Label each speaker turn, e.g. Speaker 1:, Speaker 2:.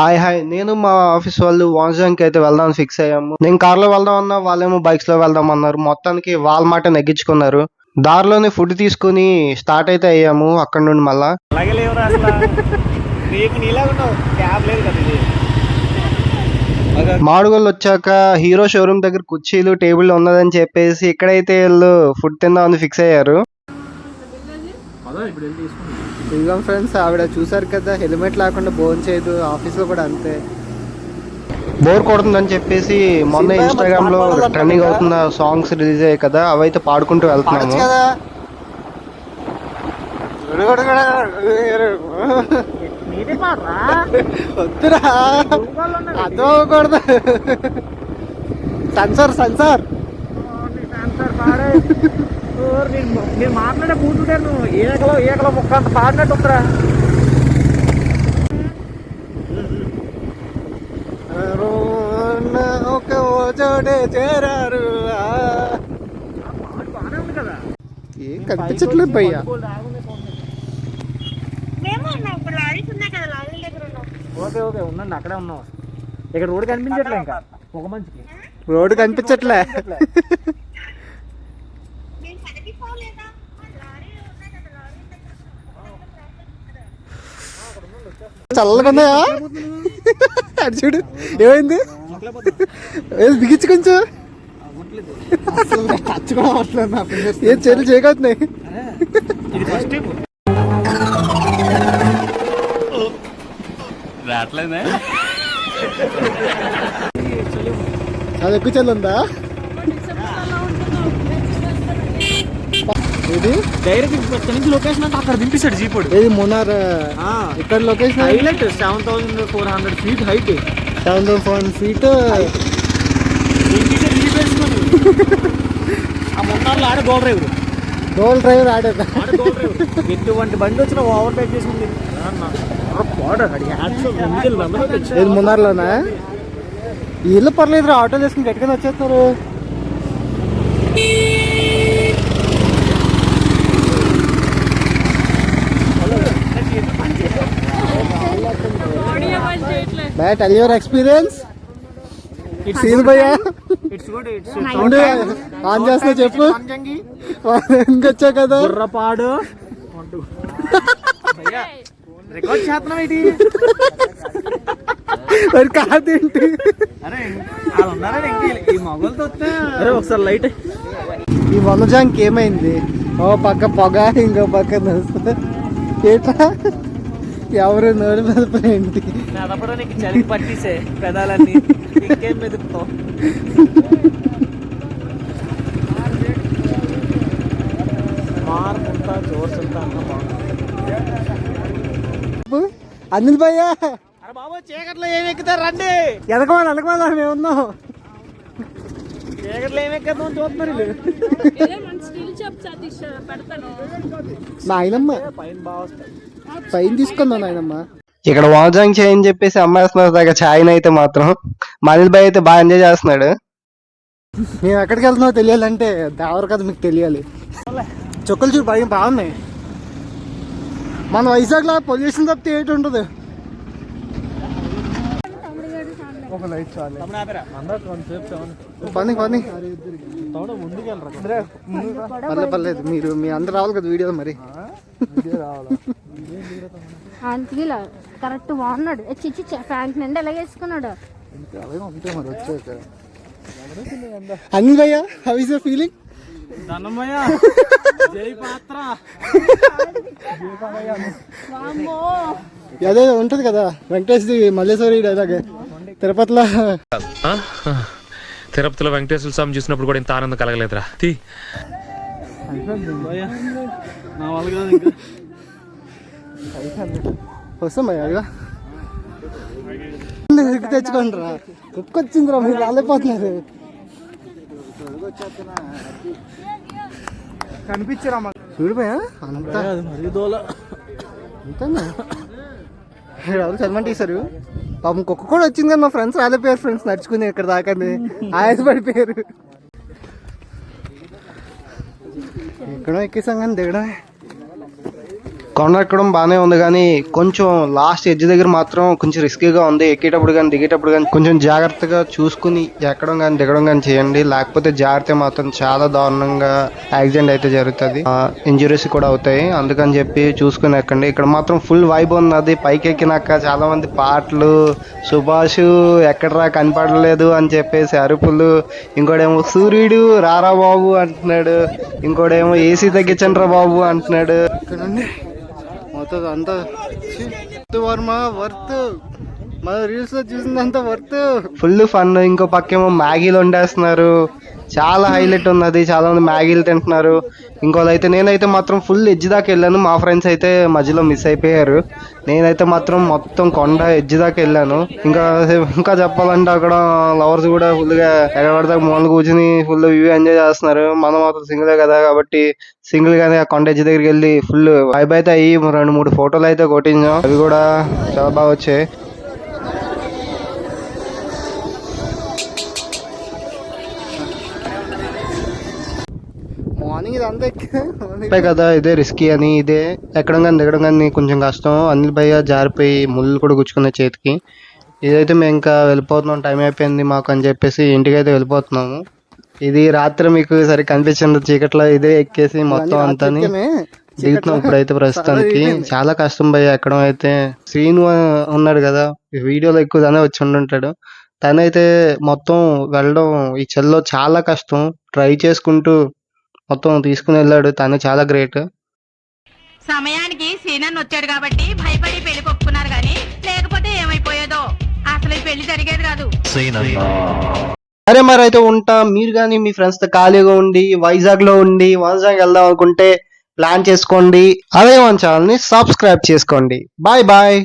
Speaker 1: Hi hi నేను మా office వాళ్ళు వాన్జాంగ్కి అయితే వెళ్దాం ఫిక్స్ అయ్యాము. నేను కార్లో వెళ్దాం అన్నా, వాళ్ళేమో బైక్స్ లో వెళ్దాం అన్నారు. మొత్తానికి వాళ్ళ మాట నెగ్గించుకున్నారు. దారిలోనే ఫుడ్ తీసుకుని స్టార్ట్ అయితే అయ్యాము అక్కడ నుండి. మళ్ళా మాడుగులు వచ్చాక హీరో షోరూమ్ దగ్గర కుర్చీలు టేబుల్ ఉన్నదని చెప్పేసి ఇక్కడైతే వీళ్ళు ఫుడ్ తిందామని ఫిక్స్ అయ్యారు.
Speaker 2: ఇదిగో ఫ్రెండ్స్, ఆవిడ చూసారు కదా, హెల్మెట్ లేకుండా భోజనం చేయదు. ఆఫీస్లో కూడా అంతే.
Speaker 1: బోర్ కొడుతుందని చెప్పేసి మొన్న ఇన్స్టాగ్రామ్ లో ట్రెండింగ్ అవుతున్న సాంగ్స్ రిలీజ్ అయ్యాయి కదా, అవైతే పాడుకుంటూ వెళ్తున్నాము.
Speaker 2: వద్దురా, అర్థం అవ్వకూడదు. సెన్సార్ సెన్సార్
Speaker 3: నేను మాట్లాడే కూర్చుంటే నువ్వు ఏకలో ముక్క అంత పాడినట్టు ఉందిరా.
Speaker 2: ఒక చోటే చేరారు.
Speaker 3: బాగానే ఉంది కదా,
Speaker 2: ఏం కనిపించట్లేదు భయ్యా.
Speaker 3: ఓకే ఓకే ఉండండి, అక్కడే ఉన్నావు. ఇక్కడ రోడ్డు కనిపించట్లే, ఇంకా ఒక మంచికి
Speaker 2: రోడ్డు కనిపించట్లే. చల్లగా ఉన్నాయా? అటు చూడు, ఏమైంది? బిగించు కొంచెం. టచ్ కూడా అవ్వట్లేదు. ఏం చర్యలు చేయకపోతున్నాయి. అది ఎక్కువ చల్లి ఉందా? ఇది
Speaker 3: డైరెక్ట్ నుంచి లొకేషన్ అంటే అక్కడ దింపిస్తాడు జీపుడు.
Speaker 2: ఇది మున్నార్. ఇక్కడ location
Speaker 3: highlight 7400 feet height,
Speaker 2: 7400 feet.
Speaker 3: ఆ మున్నార్లో ఆడే గోల్
Speaker 2: డ్రైవర్ ఆడేదా?
Speaker 3: ఎటువంటి బండి వచ్చినా ఓవర్ టేక్ చేసుకుంది.
Speaker 2: ఇది మున్నార్లోనా? ఇల్లు పర్లేదు, ఆటో చేసుకుని గట్టిగానే వచ్చేస్తారు. Bhai, tell your experience. Scene భయ్యా ఆన్ చేస్తా చెప్పు. ఇంకొచ్చా కదా
Speaker 3: బుర్రపాడు రికార్డ్ చేస్తున్నావు ఏంటి?
Speaker 2: మరి కాదేంటి?
Speaker 3: ఈ మొగలతో అరే ఒకసారి లైట్.
Speaker 2: ఈ వనజాంకి ఏమైంది? ఓ పక్క పొగ, ఇంకో పక్క ఏటా ఎవరు నోరు మెదపలేంటి?
Speaker 3: నీకు చలి పట్టిసే పెదాలన్నీ ఇంకేం మెదుపుతావు?
Speaker 2: అనిల్ భయ్యా,
Speaker 3: అరే బాబు చీకట్లో ఏమి ఎక్కుతారు రండి.
Speaker 2: ఎదగమని మేము ఉన్నాం.
Speaker 3: చీకట్లో ఏమి ఎక్కేద్దాం చూస్తున్నారు వీళ్ళు.
Speaker 2: మా ఆయనమ్మ పైన తీసుకుందాం. ఆయనమ్మ
Speaker 1: ఇక్కడ వాన్జాంగ్ చేయని చెప్పేసి అమ్మేస్తున్నారు దగ్గర ఛాయ్ అయితే మాత్రం. అనిల్ భాయ్ అయితే బాగా ఎంజాయ్ చేస్తున్నాడు.
Speaker 2: మేము ఎక్కడికి వెళ్తున్నామో తెలియాలంటే దేవరు కదా మీకు తెలియాలి. చుక్కలు చూడు భయం బాగున్నాయి. మన వైజాగ్లో పొల్యూషన్ తప్పితే ఏంటి ఉంటుంది? ఒక లైట్ చాలు. పని పర్లేదు, మీరు మీ అందరు రావాలి కదా వీడియో. మరి
Speaker 4: కరెక్ట్ బాగున్నాడు. ప్యాంట్ నిండా ఎలా వేసుకున్నాడు.
Speaker 2: మరి వచ్చాక అనిల్ భయ్యా, హౌ ఇస్ యువర్ ఫీలింగ్? అదే ఉంటది కదా వెంకటేష్ ది మల్లేశ్వరి డైలాగ్
Speaker 5: తిరుపతిలో వెంకటేశ్వర స్వామి చూసినప్పుడు కూడా ఇంత ఆనందం కలగలేదురా.
Speaker 2: వస్తాం భయ్యా, తెచ్చుకోండి రా. కుక్కొచ్చిందిరా, మీరు రాలేకపోతున్నారు.
Speaker 3: కనిపించరా
Speaker 2: చూడు భయ్యా, అంతా అంతేనా? ఎవరు చదవమంటేశారు పాపం. కుక్క కూడా వచ్చింది కానీ మా ఫ్రెండ్స్ రాలేపోయారు. ఫ్రెండ్స్ నడుచుకుని ఇక్కడ దాకా ఆయాస పడిపోయారు. ఎక్కడో ఎక్కేసాం కానీ దిగడమే.
Speaker 1: కొండ ఎక్కడం బానే ఉంది కానీ కొంచెం లాస్ట్ ఎడ్జ్ దగ్గర మాత్రం కొంచెం రిస్కీగా ఉంది. ఎక్కేటప్పుడు కానీ దిగేటప్పుడు కానీ కొంచెం జాగ్రత్తగా చూసుకుని ఎక్కడం కానీ దిగడం కానీ చేయండి. లేకపోతే జాగ్రత్త మాత్రం చాలా దారుణంగా యాక్సిడెంట్ అయితే జరుగుతుంది, ఇంజురీస్ కూడా అవుతాయి. అందుకని చెప్పి చూసుకుని ఎక్కండి. ఇక్కడ మాత్రం ఫుల్ వైబ్ ఉన్నది. పైకి ఎక్కినాక చాలా మంది పాటలు, సుభాష్ ఎక్కడరా కనపడలేదు అని చెప్పేసి అరుపులు, ఇంకోడేమో సూర్యుడు రారా బాబు అంటున్నాడు, ఇంకోడేమో ఏసీ తగ్గించండి రా బాబు అంటున్నాడు.
Speaker 2: ఇక్కడ నుండి మొత్తం అంతా వర్మ వర్త్ మన రీల్స్ లో చూసిందంతా వర్త్.
Speaker 1: Full fun. ఇంకో పక్కేమో మ్యాగీలు వండేస్తున్నారు, చాలా హైలైట్ ఉన్నది. చాలా మంది మ్యాగీలు తింటున్నారు. ఇంకోదైతే నేనైతే మాత్రం ఫుల్ ఎడ్జ్ దాకా వెళ్ళాను. మా ఫ్రెండ్స్ అయితే మధ్యలో మిస్ అయిపోయారు. నేనైతే మాత్రం మొత్తం కొండ ఎడ్జ్ దాకా వెళ్ళాను. ఇంకా చెప్పాలంటే అక్కడ లవర్స్ కూడా ఫుల్ గా ఎగబడతా మూల కూర్చుని ఫుల్ వ్యూ ఎంజాయ్ చేస్తున్నారు. మనం మాత్రం సింగిలే కదా కాబట్టి సింగిల్ గానే ఆ కొండ ఎడ్జ్ దగ్గరికి వెళ్ళి ఫుల్ వైబ్ అయితే అయ్యి 2-3 ఫోటోలు అయితే కొట్టించాం. అవి కూడా చాలా బాగా వచ్చాయి.
Speaker 2: మార్నింగ్ ఇదంతా
Speaker 1: చెప్పే కదా ఇదే రిస్కీ అని. ఇదే ఎక్కడం కానీ దిగడం కానీ కొంచెం కష్టం. అనిల్ భయ్య జారిపోయి ముళ్ళు కూడా గుచ్చుకునే చేతికి. ఇదైతే మేము ఇంకా వెళ్ళిపోతున్నాం, టైం అయిపోయింది మాకు అని చెప్పేసి ఇంటికి అయితే వెళ్ళిపోతున్నాము. ఇది రాత్రి మీకు సరి కనిపించింది చీకట్లో. ఇదే ఎక్కేసి మొత్తం అంతా దిగుతున్నాం ఇప్పుడైతే ప్రస్తుతానికి. చాలా కష్టం భయ్య ఎక్కడం అయితే. శ్రీను ఉన్నాడు కదా, వీడియోలో ఎక్కువ తనే వచ్చి ఉండుంటాడు. తనైతే మొత్తం వెళ్ళడం ఈ చలిలో చాలా కష్టం. ట్రై చేసుకుంటూ మొత్తం తీసుకుని వెళ్ళాడు. తను చాలా గ్రేట్.
Speaker 6: సమయానికి సీనన్ వచ్చాడు కాబట్టి భయపడి పెళ్లి కొప్పుకున్నారు గానీ లేకపోతే ఏమైపోయేదో. అసలు ఈ పెళ్లి జరిగేది కాదు.
Speaker 1: సరే మరి అయితే ఉంటా. మీరు కానీ మీ ఫ్రెండ్స్ తో ఖాళీగా ఉండి వైజాగ్ లో ఉండి వైజాగ్ వెళ్దాం అనుకుంటే ప్లాన్ చేసుకోండి. అదే మన ఛానల్ ని సబ్స్క్రైబ్ చేసుకోండి. Bye bye.